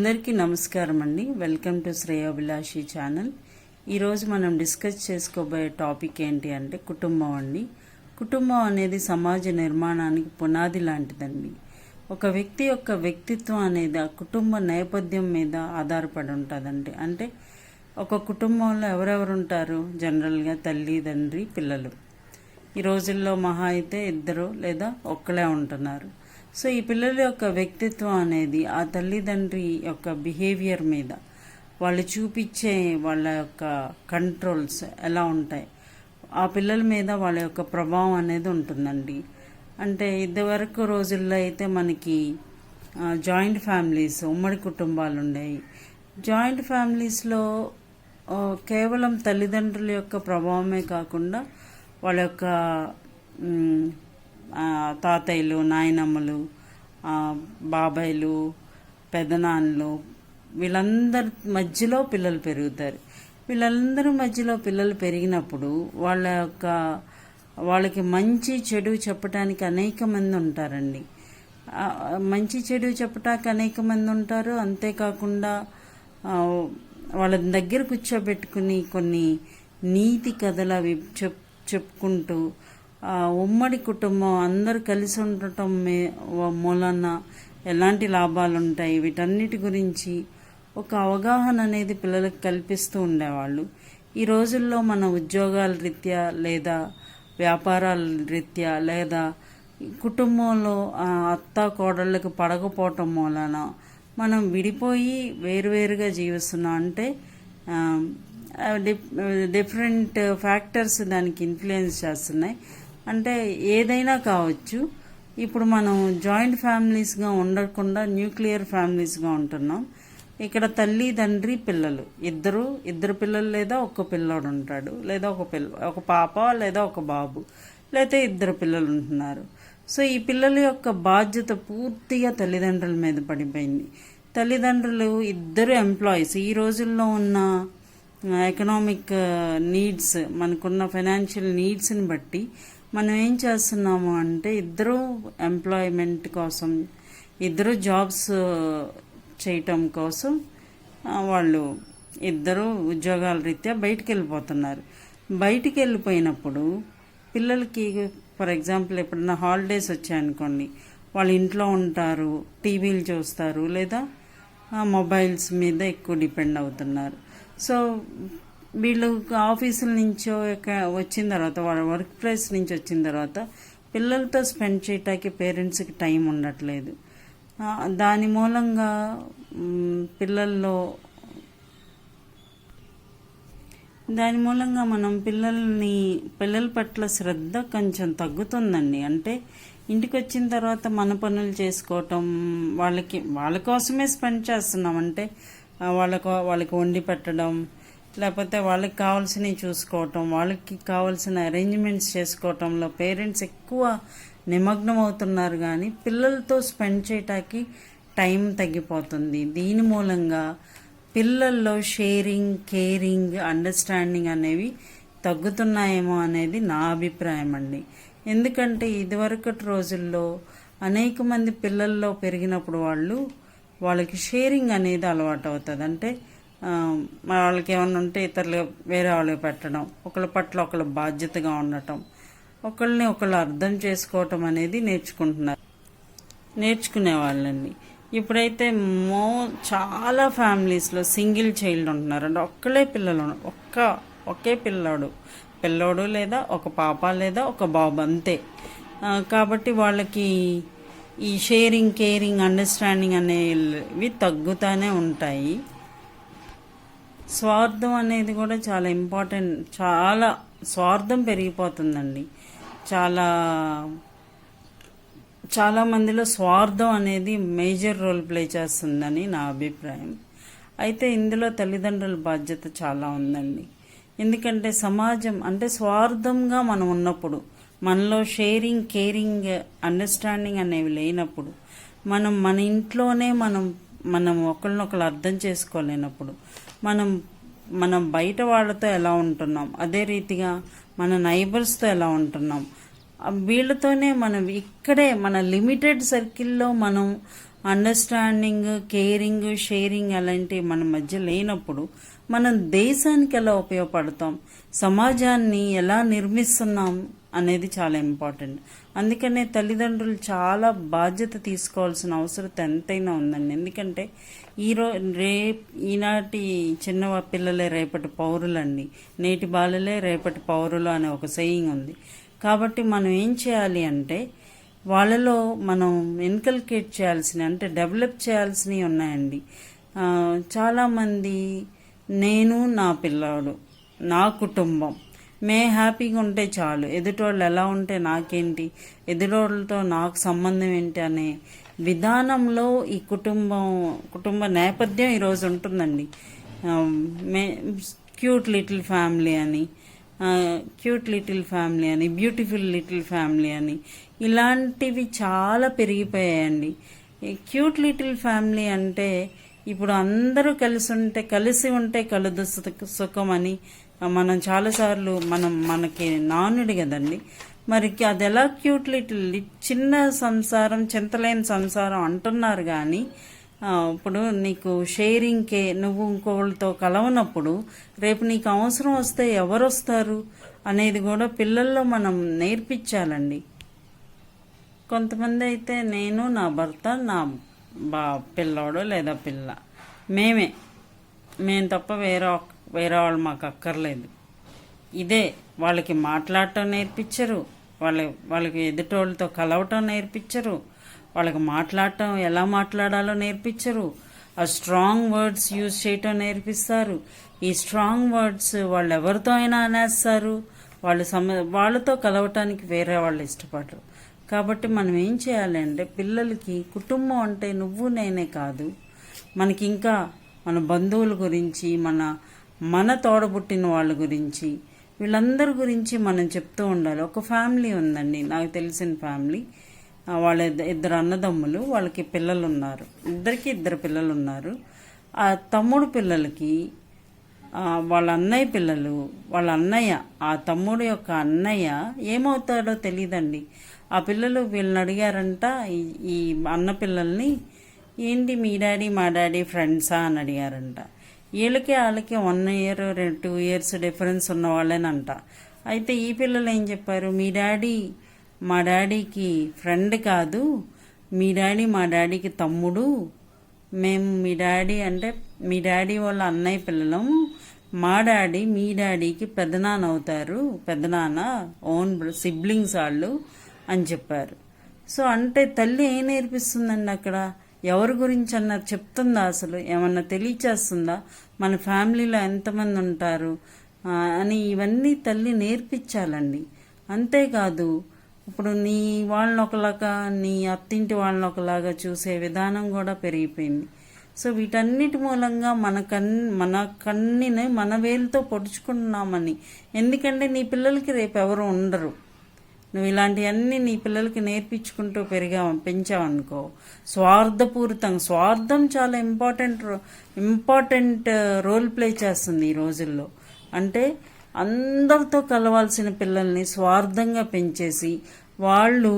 అందరికీ నమస్కారం అండి. Welcome to Sreyobhilashi channel. ఈరోజు మనం డిస్కస్ చేసుకోబోయే టాపిక్ ఏంటి అంటే కుటుంబం అండి. కుటుంబం అనేది సమాజ నిర్మాణానికి పునాది లాంటిదండి. ఒక వ్యక్తి యొక్క వ్యక్తిత్వం అనేది ఆ కుటుంబ నేపథ్యం మీద ఆధారపడి ఉంటుందండి. అంటే ఒక కుటుంబంలో ఎవరెవరు ఉంటారు? జనరల్గా తల్లి, తండ్రి, పిల్లలు. ఈ రోజుల్లో మహా అయితే ఇద్దరు లేదా ఒక్కలే ఉంటున్నారు. సో ఈ పిల్లల యొక్క వ్యక్తిత్వం అనేది ఆ తల్లిదండ్రి యొక్క బిహేవియర్ మీద, వాళ్ళు చూపించే వాళ్ళ యొక్క కంట్రోల్స్ ఎలా ఉంటాయి, ఆ పిల్లల మీద వాళ్ళ యొక్క ప్రభావం అనేది ఉంటుందండి. అంటే ఇదివరకు రోజుల్లో అయితే మనకి జాయింట్ ఫ్యామిలీస్, ఉమ్మడి కుటుంబాలు ఉండేవి. జాయింట్ ఫ్యామిలీస్లో కేవలం తల్లిదండ్రుల యొక్క ప్రభావమే కాకుండా వాళ్ళ యొక్క తాతయ్యలు, నాయనమ్మలు, బాబాయిలు, పెదనాన్నలు, వీళ్ళందరి మధ్యలో పిల్లలు పెరుగుతారు. వీళ్ళందరి మధ్యలో పిల్లలు పెరిగినప్పుడు వాళ్ళకి మంచి చెడు చెప్పడానికి అనేక మంది ఉంటారండి. మంచి చెడు చెప్పడానికి అనేక మంది ఉంటారు. అంతేకాకుండా వాళ్ళ దగ్గర కూర్చోబెట్టుకుని కొన్ని నీతి కథలు అవి చెప్పుకుంటూ ఉమ్మడి కుటుంబం అందరు కలిసి ఉండటం మూలన ఎలాంటి లాభాలు ఉంటాయి, వీటన్నిటి గురించి ఒక అవగాహన అనేది పిల్లలకు కల్పిస్తూ ఉండేవాళ్ళు. ఈ రోజుల్లో మన ఉద్యోగాల రీత్యా లేదా వ్యాపారాల రీత్యా లేదా కుటుంబంలో అత్త కోడళ్ళకి పడకపోవటం మూలన మనం విడిపోయి వేరువేరుగా జీవిస్తున్నాం. అంటే డిఫరెంట్ ఫ్యాక్టర్స్ దానికి ఇన్ఫ్లుయెన్స్ చేస్తున్నాయి. అంటే ఏదైనా కావచ్చు. ఇప్పుడు మనం జాయింట్ ఫ్యామిలీస్గా ఉండకుండా న్యూక్లియర్ ఫ్యామిలీస్గా ఉంటున్నాం. ఇక్కడ తల్లి, తండ్రి, పిల్లలు ఇద్దరు పిల్లలు లేదా ఒక పిల్లోడు ఉంటాడు, లేదా ఒక పాప లేదా ఒక బాబు, లేదా ఇద్దరు పిల్లలు ఉంటున్నారు. సో ఈ పిల్లల యొక్క బాధ్యత పూర్తిగా తల్లిదండ్రుల మీద పడిపోయింది. తల్లిదండ్రులు ఇద్దరు ఎంప్లాయీస్. ఈ రోజుల్లో ఉన్న ఎకనామిక్ నీడ్స్, మనకున్న ఫైనాన్షియల్ నీడ్స్ని బట్టి మనం ఏం చేస్తున్నాము అంటే ఇద్దరు ఎంప్లాయ్మెంట్ కోసం, ఇద్దరు జాబ్స్ చేయటం కోసం వాళ్ళు ఇద్దరు ఉద్యోగాల రీత్యా బయటికి వెళ్ళిపోతున్నారు. బయటికి వెళ్ళిపోయినప్పుడు పిల్లలకి ఫర్ ఎగ్జాంపుల్ ఎప్పుడన్నా హాలిడేస్ వచ్చాయనుకోండి, వాళ్ళు ఇంట్లో ఉంటారు, టీవీలు చూస్తారు, లేదా మొబైల్స్ మీద ఎక్కువ డిపెండ్ అవుతున్నారు. సో వీళ్ళు ఆఫీసుల నుంచో వచ్చిన తర్వాత, వాళ్ళ వర్క్ ప్లేస్ నుంచి వచ్చిన తర్వాత పిల్లలతో స్పెండ్ చేయటానికి పేరెంట్స్కి టైం ఉండట్లేదు. దాని మూలంగా మనం పిల్లల పట్ల శ్రద్ధ కొంచెం తగ్గుతుందండి. అంటే ఇంటికి వచ్చిన తర్వాత మన పనులు చేసుకోవటం, వాళ్ళ కోసమే స్పెండ్ చేస్తున్నాం. అంటే వాళ్ళకి వండి పెట్టడం, లేకపోతే వాళ్ళకి కావాల్సినవి చూసుకోవటం, వాళ్ళకి కావాల్సిన అరేంజ్మెంట్స్ చేసుకోవటంలో పేరెంట్స్ ఎక్కువ నిమగ్నం అవుతున్నారు. కానీ పిల్లలతో స్పెండ్ చేయటానికి టైం తగ్గిపోతుంది. దీని మూలంగా పిల్లల్లో షేరింగ్, కేరింగ్, అండర్స్టాండింగ్ అనేవి తగ్గుతున్నాయేమో అనేది నా అభిప్రాయం అండి. ఎందుకంటే ఇదివరకటి రోజుల్లో అనేక మంది పిల్లల్లో పెరిగినప్పుడు వాళ్ళకి షేరింగ్ అనేది అలవాటు అవుతుంది. అంటే వాళ్ళకి ఏమన్నా ఉంటే ఇతరులు వేరే వాళ్ళకి పెట్టడం, ఒకళ్ళ పట్ల ఒకళ్ళ బాధ్యతగా ఉండటం, ఒకళ్ళు అర్థం చేసుకోవటం అనేది నేర్చుకునేవాళ్ళండి. ఇప్పుడైతే చాలా ఫ్యామిలీస్లో సింగిల్ చైల్డ్ ఉంటున్నారు. అంటే ఒకే పిల్లోడు లేదా ఒక పాప లేదా ఒక బాబు అంతే. కాబట్టి వాళ్ళకి ఈ షేరింగ్, కేరింగ్, అండర్స్టాండింగ్ అనేవి తగ్గుతూనే ఉంటాయి. స్వార్థం అనేది కూడా చాలా ఇంపార్టెంట్. చాలా స్వార్థం పెరిగిపోతుందండి. చాలా మందిలో స్వార్థం అనేది మేజర్ రోల్ ప్లే చేస్తుందని నా అభిప్రాయం. అయితే ఇందులో తల్లిదండ్రుల బాధ్యత చాలా ఉందండి. ఎందుకంటే సమాజం అంటే స్వార్థంగా మనం ఉన్నప్పుడు, మనలో షేరింగ్, కేరింగ్, అండర్స్టాండింగ్ అనేవి లేనప్పుడు, మన ఇంట్లోనే మనం ఒకరినొకరు అర్థం చేసుకోలేనప్పుడు, మనం బయట వాళ్ళతో ఎలా ఉంటున్నాం, అదే రీతిగా మన నైబర్స్తో ఎలా ఉంటున్నాం, వీళ్ళతోనే మనం ఇక్కడే మన లిమిటెడ్ సర్కిల్లో మనం అండర్స్టాండింగ్, కేరింగ్, షేరింగ్ అలాంటివి మన మధ్య లేనప్పుడు మనం దేశానికి ఎలా ఉపయోగపడతాం, సమాజాన్ని ఎలా నిర్మిస్తున్నాం అనేది చాలా ఇంపార్టెంట్. అందుకనే తల్లిదండ్రులు చాలా బాధ్యత తీసుకోవాల్సిన అవసరం ఎంతైనా ఉందండి. ఎందుకంటే ఈనాటి చిన్న పిల్లలే రేపటి పౌరులండి, నేటి బాలలే రేపటి పౌరులు అనే ఒక సెయింగ్ ఉంది. కాబట్టి మనం ఏం చేయాలి అంటే వాళ్ళలో మనం ఇన్కల్కేట్ చేయాల్సినవి అంటే డెవలప్ చేయాల్సినవి ఉన్నాయండి. చాలామంది నేను, నా పిల్లాడు, నా కుటుంబం, హ్యాపీగా ఉంటే చాలు, ఎదుటోళ్ళు ఎలా ఉంటే నాకేంటి, ఎదుటోళ్ళతో నాకు సంబంధం ఏంటి అనే విధానంలో ఈ కుటుంబ నేపథ్యం ఈరోజు ఉంటుందండి. క్యూట్ లిటిల్ ఫ్యామిలీ అని, బ్యూటిఫుల్ లిటిల్ ఫ్యామిలీ అని ఇలాంటివి చాలా పెరిగిపోయాయండి. క్యూట్ లిటిల్ ఫ్యామిలీ అంటే ఇప్పుడు అందరూ కలిసి ఉంటే కలుదు సుఖం అని మనం చాలాసార్లు మనకి నానుడి కదండి. మరి అది ఎలా క్యూట్ లిటిల్ చిన్న సంసారం, చింతలేని సంసారం అంటున్నారు. కానీ ఇప్పుడు నీకు షేరింగ్కే నువ్వు ఇంకోళ్ళతో కలవనప్పుడు రేపు నీకు అవసరం వస్తే ఎవరు వస్తారు అనేది కూడా పిల్లల్లో మనం నేర్పించాలండి. కొంతమంది అయితే నేను, నా భర్త, నా పిల్లోడు లేదా పిల్ల మేము తప్ప వేరే వాళ్ళు మాకు అక్కర్లేదు. ఇదే వాళ్ళకి మాట్లాడటం నేర్పించరు, వాళ్ళకి ఎదుటోళ్ళతో కలవటం నేర్పించరు, వాళ్ళకి మాట్లాడటం ఎలా మాట్లాడాలో నేర్పించరు, ఆ స్ట్రాంగ్ వర్డ్స్ యూజ్ చేయటం నేర్పిస్తారు. ఈ స్ట్రాంగ్ వర్డ్స్ వాళ్ళు ఎవరితో అయినా అనేస్తారు. వాళ్ళతో కలవటానికి వేరే వాళ్ళు ఇష్టపడరు. కాబట్టి మనం ఏం చేయాలి అంటే పిల్లలకి కుటుంబం అంటే నువ్వు నేనే కాదు, మనకి ఇంకా మన బంధువుల గురించి, మన తోడబుట్టిన వాళ్ళ గురించి, వీళ్ళందరి గురించి మనం చెప్తూ ఉండాలి. ఒక ఫ్యామిలీ ఉందండి, నాకు తెలిసిన ఫ్యామిలీ. వాళ్ళ ఇద్దరు అన్నదమ్ములు, వాళ్ళకి పిల్లలు ఉన్నారు, ఇద్దరు పిల్లలు ఉన్నారు. ఆ తమ్ముడు పిల్లలకి వాళ్ళ అన్నయ్య పిల్లలు, వాళ్ళ అన్నయ్య, ఆ తమ్ముడు యొక్క అన్నయ్య ఏమవుతాడో తెలియదండి. ఆ పిల్లలు వీళ్ళని అడిగారంట, ఈ అన్న పిల్లల్ని, ఏంటి మీ డాడీ మా డాడీ ఫ్రెండ్సా అని అడిగారంట. వాళ్ళకి 1 year 2 years డిఫరెన్స్ ఉన్న వాళ్ళేనంట. అయితే ఈ పిల్లలు ఏం చెప్పారు, మీ డాడీ మా డాడీకి ఫ్రెండ్ కాదు, మీ డాడీ మా డాడీకి తమ్ముడు, మేము మీ డాడీ వాళ్ళ అన్నయ్య పిల్లలం, మా డాడీ మీ డాడీకి పెద్దనాన్న అవుతారు, పెద్దనాన్న ఓన్ సిబ్లింగ్స్ వాళ్ళు అని చెప్పారు. సో అంటే తల్లి ఏం నేర్పిస్తుందండి అక్కడ, ఎవరి గురించి అన్నది చెప్తుందా, అసలు ఏమన్నా తెలియచేస్తుందా, మన ఫ్యామిలీలో ఎంతమంది ఉంటారు అని ఇవన్నీ తల్లి నేర్పించాలండి. అంతేకాదు ఇప్పుడు నీ వాళ్ళని ఒకలాగా, నీ అత్తింటి వాళ్ళని ఒకలాగా చూసే విధానం కూడా పెరిగిపోయింది. సో వీటన్నిటి మూలంగా మన కన్నిని మన వేలుతో పొడుచుకుంటున్నామని. ఎందుకంటే నీ పిల్లలకి రేపు ఎవరు ఉండరు. నువ్వు ఇలాంటివన్నీ నీ పిల్లలకి నేర్పించుకుంటూ పెంచావనుకో, స్వార్థం చాలా ఇంపార్టెంట్ రోల్ ప్లే చేస్తుంది ఈ రోజుల్లో. అంటే అందరితో కలవాల్సిన పిల్లల్ని స్వార్థంగా పెంచేసి వాళ్ళు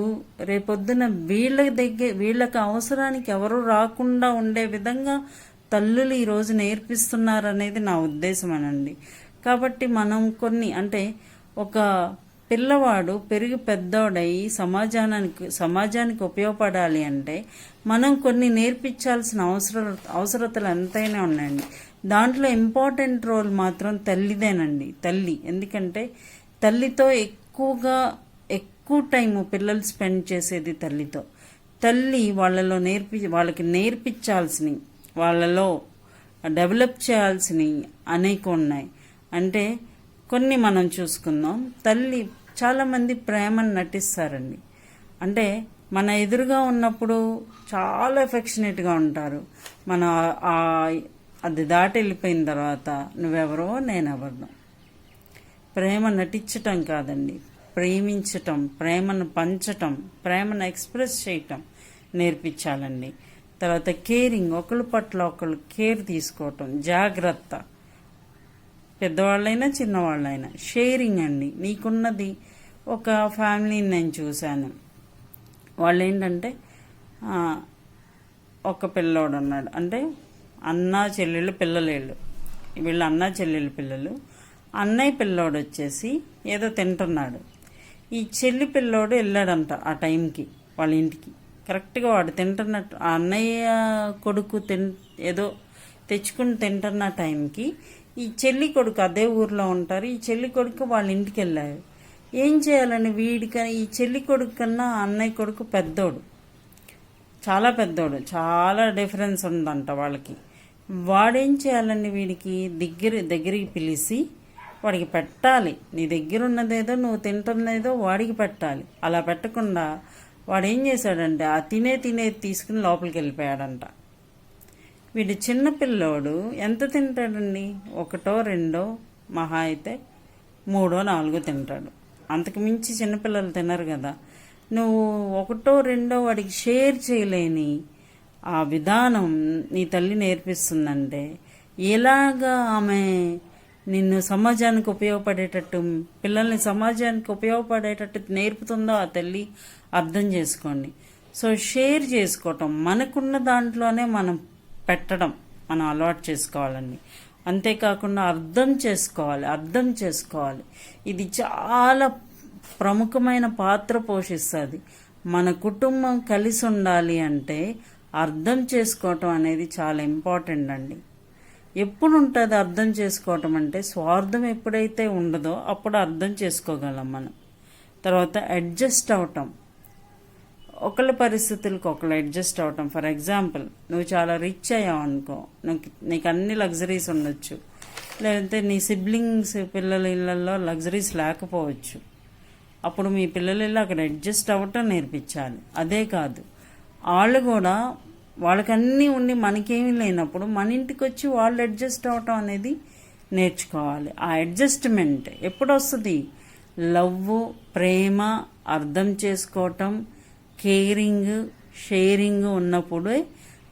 రేపొద్దున వీళ్ళకి అవసరానికి ఎవరు రాకుండా ఉండే విధంగా తల్లులు ఈరోజు నేర్పిస్తున్నారనేది నా ఉద్దేశమేనండి. కాబట్టి మనం అంటే ఒక పిల్లవాడు పెరిగి పెద్దోడై సమాజానికి ఉపయోగపడాలి అంటే మనం కొన్ని నేర్పించాల్సిన అవసరతలు ఎంతైనా ఉన్నాయండి. దాంట్లో ఇంపార్టెంట్ రోల్ మాత్రం తల్లిదేనండి. ఎందుకంటే తల్లితో ఎక్కువ టైం పిల్లలు స్పెండ్ చేసేది తల్లితో. తల్లి వాళ్ళకి నేర్పించాల్సినవి, వాళ్ళలో డెవలప్ చేయాల్సినవి అనేక ఉన్నాయి. అంటే కొన్ని మనం చూసుకుందాం. తల్లి చాలామంది ప్రేమను నటిస్తారండి. అంటే మన ఎదురుగా ఉన్నప్పుడు చాలా ఎఫెక్షనేట్గా ఉంటారు. అది దాటి వెళ్ళిపోయిన తర్వాత నువ్వెవరో నేనెవరినో. ప్రేమ నటించటం కాదండి, ప్రేమించటం, ప్రేమను పంచటం, ప్రేమను ఎక్స్ప్రెస్ చేయటం నేర్పించాలండి. తర్వాత కేరింగ్, ఒకళ్ళ పట్ల ఒకళ్ళు కేర్ తీసుకోవటం, జాగ్రత్త, పెద్దవాళ్ళైనా చిన్నవాళ్ళైనా. షేరింగ్ అండి, నీకున్నది. ఒక ఫ్యామిలీని నేను చూశాను, వాళ్ళు ఏంటంటే ఒక పిల్లోడు ఉన్నాడు, అంటే అన్న చెల్లెళ్ళు పిల్లలేళ్ళు, వీళ్ళు అన్న చెల్లెళ్ళు పిల్లలు. అన్నయ్య పిల్లోడు వచ్చేసి ఏదో తింటున్నాడు. ఈ చెల్లి పిల్లోడు వెళ్ళాడంట ఆ టైంకి వాళ్ళ ఇంటికి. కరెక్ట్గా వాడు తింటున్నట్టు ఆ అన్నయ్య కొడుకు ఏదో తెచ్చుకుని తింటున్న టైంకి ఈ చెల్లి కొడుకు అదే ఊర్లో ఉంటారు. ఈ చెల్లి కొడుకు వాళ్ళ ఇంటికి వెళ్ళారు. ఏం చేయాలని ఈ చెల్లి కొడుకు కన్నా అన్నయ్య కొడుకు పెద్దోడు, చాలా పెద్దోడు, చాలా డిఫరెన్స్ ఉందంట వాళ్ళకి. వాడేం చేయాలని వీడికి దగ్గరికి పిలిచి వాడికి పెట్టాలి. నీ దగ్గర ఉన్నదేదో నువ్వు తింటున్నదేదో వాడికి పెట్టాలి. అలా పెట్టకుండా వాడేం చేశాడంటే ఆ తినేది తీసుకుని లోపలికి వెళ్ళిపోయాడంట. వీడు చిన్నపిల్లోడు ఎంత తింటాడండి? ఒకటో రెండో, మహా అయితే 3, 4 తింటాడు. అంతకు మించి చిన్నపిల్లలు తినరు కదా. నువ్వు 1, 2 వాడికి షేర్ చేయలేని ఆ విధానం నీ తల్లి నేర్పిస్తుందంటే ఎలాగా ఆమె నిన్ను సమాజానికి ఉపయోగపడేటట్టు, పిల్లల్ని సమాజానికి ఉపయోగపడేటట్టు నేర్పుతుందో ఆ తల్లి అర్థం చేసుకోండి. సో షేర్ చేసుకోవటం, మనకున్న దాంట్లోనే మనం పెట్టడం మనం అలవాటు చేసుకోవాలండి. అంతేకాకుండా అర్థం చేసుకోవాలి. ఇది చాలా ప్రముఖమైన పాత్ర పోషిస్తుంది. మన కుటుంబం కలిసి ఉండాలి అంటే అర్థం చేసుకోవటం అనేది చాలా ఇంపార్టెంట్ అండి. ఎప్పుడు ఉంటుంది అర్థం చేసుకోవటం అంటే? స్వార్థం ఎప్పుడైతే ఉండదో అప్పుడు అర్థం చేసుకోగలం మనం. తర్వాత అడ్జస్ట్ అవటం, ఒకళ్ళ పరిస్థితులకు ఒకళ్ళు అడ్జస్ట్ అవటం. ఫర్ ఎగ్జాంపుల్, నువ్వు చాలా రిచ్ అయ్యావు అనుకో, నీకు అన్ని లగ్జరీస్ ఉండొచ్చు, లేదంటే నీ సిబ్లింగ్స్ పిల్లల ఇళ్ళల్లో లగ్జరీస్ లేకపోవచ్చు. అప్పుడు మీ పిల్లల ఇళ్ళు అక్కడ అడ్జస్ట్ అవ్వటం నేర్పించాలి. అదే కాదు, వాళ్ళు కూడా వాళ్ళకన్నీ ఉండి మనకేమీ లేనప్పుడు మన ఇంటికి వచ్చి వాళ్ళు అడ్జస్ట్ అవ్వటం అనేది నేర్చుకోవాలి. ఆ అడ్జస్ట్మెంట్ ఎప్పుడు వస్తుంది? లవ్, ప్రేమ, అర్థం చేసుకోవటం, కేరింగ్, షేరింగ్ ఉన్నప్పుడే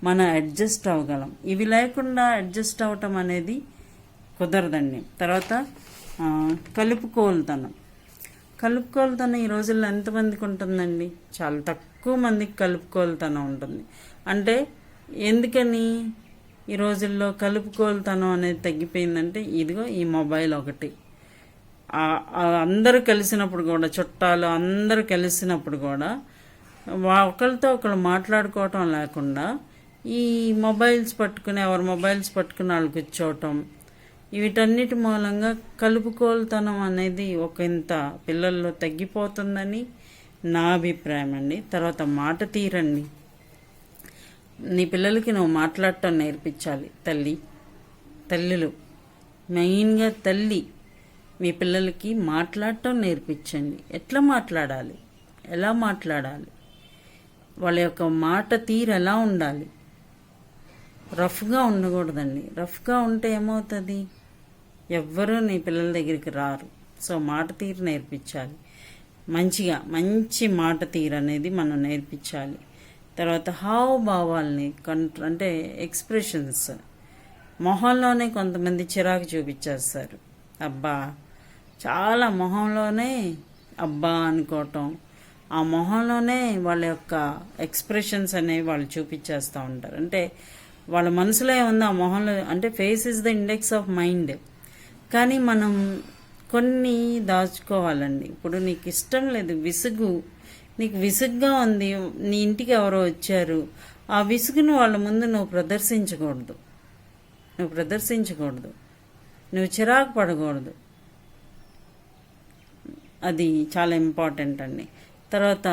మనం అడ్జస్ట్ అవ్వగలం. ఇవి లేకుండా అడ్జస్ట్ అవ్వటం అనేది కుదరదండి. తర్వాత కలుపుకోలుతనం ఈ రోజుల్లో ఎంతమందికి ఉంటుందండి? చాలా తక్కువ మందికి కలుపుకోలుతనం ఉంటుంది. అంటే ఎందుకని ఈ రోజుల్లో కలుపుకోలుతనం అనేది తగ్గిపోయిందంటే ఇదిగో ఈ మొబైల్ ఒకటి. అందరూ కలిసినప్పుడు కూడా, చుట్టాలు అందరూ కలిసినప్పుడు కూడా ఒకరితో ఒకరు మాట్లాడుకోవటం లేకుండా ఈ మొబైల్స్ పట్టుకుని, ఎవరి మొబైల్స్ పట్టుకుని వాళ్ళు కూర్చోవటం, వీటన్నిటి మూలంగా కలుపుకోలుతనం అనేది ఇంత పిల్లల్లో తగ్గిపోతుందని నా అభిప్రాయం అండి. తర్వాత మాట తీరండి. నీ పిల్లలకి నువ్వు మాట్లాడటం నేర్పించాలి. తల్లులు మెయిన్గా తల్లి మీ పిల్లలకి మాట్లాడటం నేర్పించండి. ఎట్లా మాట్లాడాలి, ఎలా మాట్లాడాలి, వాళ్ళ యొక్క మాట తీరు ఎలా ఉండాలి. రఫ్గా ఉండకూడదండి. రఫ్గా ఉంటే ఏమవుతుంది? ఎవ్వరూ నీ పిల్లల దగ్గరికి రారు. సో మాట తీరు నేర్పించాలి. మంచి మాట తీరు అనేది మనం నేర్పించాలి. తర్వాత హావభావాల్ని అంటే ఎక్స్ప్రెషన్స్, మొహంలోనే కొంతమంది చిరాకు చూపించేస్తారు. చాలా మొహంలోనే అబ్బా అనుకోవటం, ఆ మొహంలోనే వాళ్ళ యొక్క ఎక్స్ప్రెషన్స్ అనేవి వాళ్ళు చూపించేస్తూ ఉంటారు. అంటే వాళ్ళ మనసులో ఏముందో ఆ మొహంలో, అంటే face is the index of mind. కానీ మనం కొన్ని దాచుకోవాలండి. ఇప్పుడు నీకు ఇష్టం లేదు, నీకు విసుగ్గా ఉంది, నీ ఇంటికి ఎవరో వచ్చారు, ఆ విసుగును వాళ్ళ ముందు నువ్వు ప్రదర్శించకూడదు, నువ్వు చిరాకు పడకూడదు. అది చాలా ఇంపార్టెంట్ అండి. తర్వాత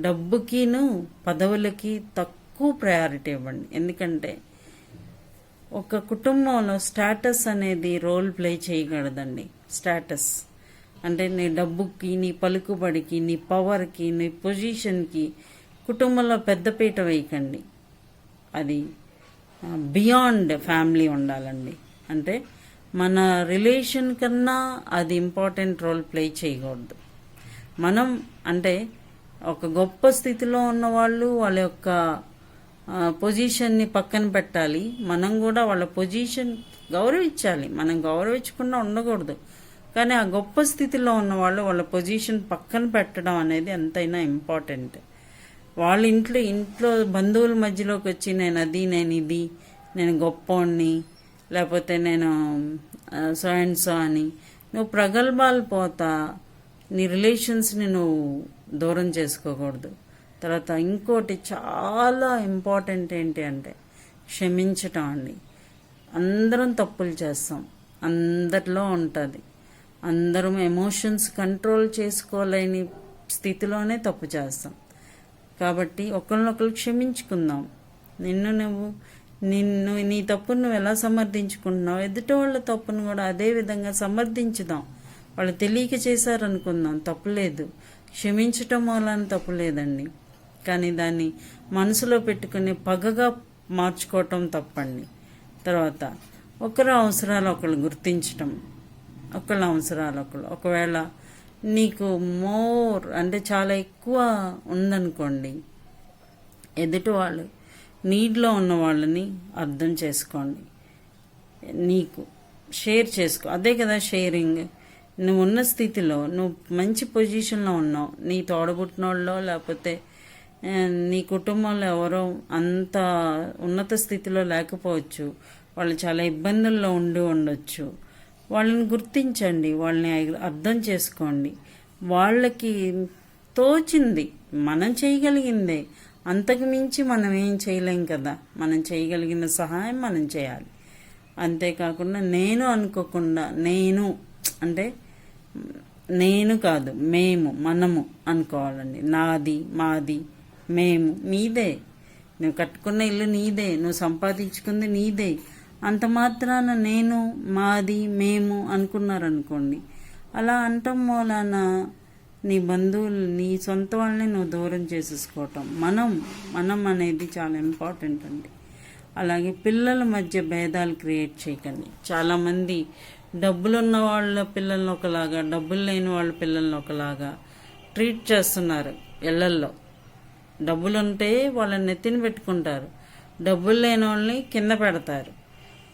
డబ్బుకిను పదవులకి తక్కువ ప్రయారిటీ ఇవ్వండి. ఎందుకంటే ఒక కుటుంబంలో స్టేటస్ అనేది రోల్ ప్లే చేయకూడదండి. స్టేటస్ అంటే నీ డబ్బుకి, నీ పలుకుబడికి, నీ పవర్కి, నీ పొజిషన్కి కుటుంబంలో పెద్దపీట వేయకండి. అది బియాండ్ ఫ్యామిలీ ఉండాలండి. అంటే మన రిలేషన్ కన్నా అది ఇంపార్టెంట్ రోల్ ప్లే చేయకూడదు. మనం అంటే ఒక గొప్ప స్థితిలో ఉన్నవాళ్ళు వాళ్ళ యొక్క పొజిషన్ని పక్కన పెట్టాలి. మనం కూడా వాళ్ళ పొజిషన్ గౌరవించాలి. మనం గౌరవించకుండా ఉండకూడదు. కానీ ఆ గొప్ప స్థితిలో ఉన్నవాళ్ళు వాళ్ళ పొజిషన్ పక్కన పెట్టడం అనేది ఎంతైనా ఇంపార్టెంట్. వాళ్ళ ఇంట్లో బంధువుల మధ్యలోకి వచ్చి నేను అది, నేను ఇది, నేను గొప్పోడిని, లేకపోతే నేను సో అండ్ సో అని నువ్వు ప్రగల్భాలు పోతా నీ రిలేషన్స్ని నువ్వు దూరం చేసుకోకూడదు. తర్వాత ఇంకోటి చాలా ఇంపార్టెంట్ ఏంటి అంటే క్షమించటం అండి. అందరం తప్పులు చేస్తాం, అందరిలో ఉంటుంది. అందరం ఎమోషన్స్ కంట్రోల్ చేసుకోలేని స్థితిలోనే తప్పు చేస్తాం. కాబట్టి ఒకరినొకరు క్షమించుకుందాం. నిన్ను నీ తప్పును నువ్వు ఎలా సమర్థించుకుంటున్నావు, ఎదుటి వాళ్ళ తప్పును కూడా అదే విధంగా సమర్థించుదాం. వాళ్ళు తెలియక చేశారనుకుందాం, తప్పులేదు. క్షమించటం వలన తప్పులేదండి. కానీ దాన్ని మనసులో పెట్టుకుని పగగా మార్చుకోవటం తప్పండి. తర్వాత ఒకరి అవసరాలు ఒకళ్ళు గుర్తించటం, ఒకళ్ళ అవసరాలు ఒకళ్ళు. ఒకవేళ నీకు మోర్ అంటే చాలా ఎక్కువ ఉందనుకోండి, ఎదుటి వాళ్ళు నీడ్లో ఉన్న వాళ్ళని అర్థం చేసుకోండి, నీకు షేర్ చేసుకో. అదే కదా షేరింగ్. నువ్వు ఉన్న స్థితిలో నువ్వు మంచి పొజిషన్లో ఉన్నావు, నీ తోడబుట్టినోళ్ళలో లేకపోతే నీ కుటుంబంలో ఎవరో అంత ఉన్నత స్థితిలో లేకపోవచ్చు, వాళ్ళు చాలా ఇబ్బందుల్లో ఉండొచ్చు. వాళ్ళని గుర్తించండి, వాళ్ళని అర్థం చేసుకోండి. వాళ్ళకి తోచింది మనం చేయగలిగిందే, అంతకు మించి మనం ఏం చేయలేం కదా. మనం చేయగలిగిన సహాయం మనం చేయాలి. అంతేకాకుండా నేను అనుకోకుండా నేను అంటే నేను కాదు, మేము, మనము అనుకోవాలండి. నాది, మాది, మేము. మీదే, నువ్వు కట్టుకున్న ఇల్లు నీదే, నువ్వు సంపాదించుకుంది నీదే. అంత మాత్రాన నేను, మాది, మేము అనుకున్నారనుకోండి, అలా అంటం మూలాన నీ బంధువులు, నీ సొంత వాళ్ళని నువ్వు దూరం చేసేసుకోవటం. మనం అనేది చాలా ఇంపార్టెంట్ అండి. అలాగే పిల్లల మధ్య భేదాలు క్రియేట్ చేయకండి. చాలామంది డబ్బులున్న వాళ్ళ పిల్లల్ని ఒకలాగా, డబ్బులు లేని వాళ్ళ పిల్లల్ని ఒకలాగా ట్రీట్ చేస్తున్నారు ఇళ్లల్లో. డబ్బులుంటే వాళ్ళని నెత్తిన పెట్టుకుంటారు, డబ్బులు లేని వాళ్ళని కింద పెడతారు.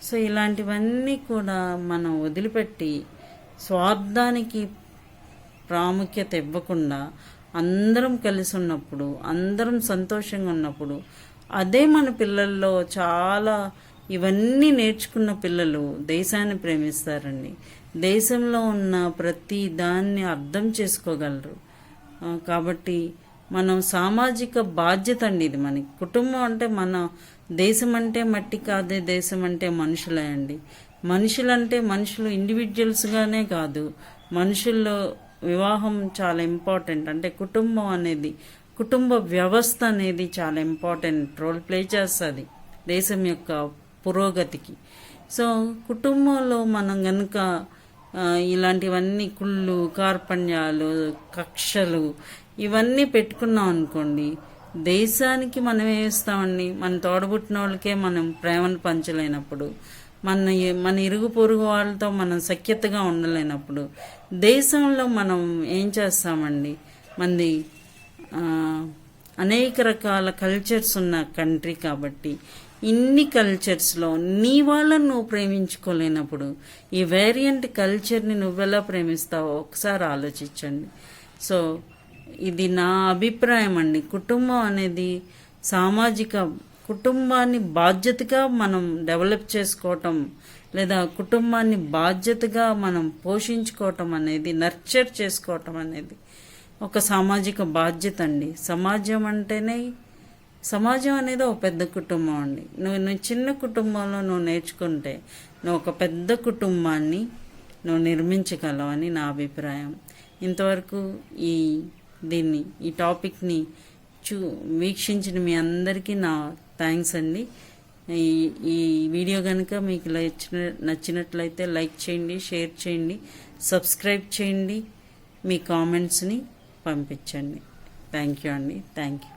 సో ఇలాంటివన్నీ కూడా మనం వదిలిపెట్టి స్వార్థానికి ప్రాముఖ్యత ఇవ్వకుండా అందరం కలిసి ఉన్నప్పుడు, అందరం సంతోషంగా ఉన్నప్పుడు, అదే మన పిల్లల్లో చాలా ఇవన్నీ నేర్చుకున్న పిల్లలు దేశాన్ని ప్రేమిస్తారండి. దేశంలో ఉన్న ప్రతి దాన్ని అర్థం చేసుకోగలరు. కాబట్టి మనం సామాజిక బాధ్యత అండి ఇది. మనకి కుటుంబం అంటే మన దేశం అంటే మట్టి కాదే, దేశం అంటే మనుషులే అండి. మనుషులంటే మనుషులు ఇండివిజువల్స్గానే కాదు, మనుషుల్లో వివాహం చాలా ఇంపార్టెంట్. అంటే కుటుంబం అనేది, కుటుంబ వ్యవస్థ అనేది చాలా ఇంపార్టెంట్ రోల్ ప్లే చేస్తుంది దేశం యొక్క పురోగతికి. సో కుటుంబంలో మనం కనుక ఇలాంటివన్నీ కుళ్ళు, కార్పణ్యాలు, కక్షలు ఇవన్నీ పెట్టుకున్నాం అనుకోండి, దేశానికి మనం ఏమిస్తామండి? మన తోడబుట్టిన వాళ్ళకే మనం ప్రేమను పంచలేనప్పుడు, మన ఇరుగు పొరుగు వాళ్ళతో మనం సఖ్యతగా ఉండలేనప్పుడు దేశంలో మనం ఏం చేస్తామండి? మంది అనేక రకాల కల్చర్స్ ఉన్న కంట్రీ కాబట్టి ఇన్ని కల్చర్స్లో నీ వాళ్ళని నువ్వు ప్రేమించుకోలేనప్పుడు ఈ వేరియంట్ కల్చర్ని నువ్వెలా ప్రేమిస్తావో ఒకసారి ఆలోచించండి. సో ఇది నా అభిప్రాయం అండి. కుటుంబం అనేది కుటుంబాన్ని బాధ్యతగా మనం డెవలప్ చేసుకోవటం, లేదా కుటుంబాన్ని బాధ్యతగా మనం పోషించుకోవటం అనేది, నర్చర్ చేసుకోవటం అనేది ఒక సామాజిక బాధ్యత అండి. సమాజం అనేది ఒక పెద్ద కుటుంబం అండి. నువ్వు చిన్న కుటుంబంలో నువ్వు నేర్చుకుంటే నువ్వు ఒక పెద్ద కుటుంబాన్ని నువ్వు నిర్మించగలవని నా అభిప్రాయం. ఇంతవరకు ఈ టాపిక్ని వీక్షించిన మీ అందరికీ నా థ్యాంక్స్ అండి. ఈ వీడియో కనుక మీకు నచ్చినట్లయితే లైక్ చేయండి, షేర్ చేయండి, సబ్స్క్రైబ్ చేయండి, మీ కామెంట్స్ని పంపించండి. థ్యాంక్ యూ అండి. Thank you.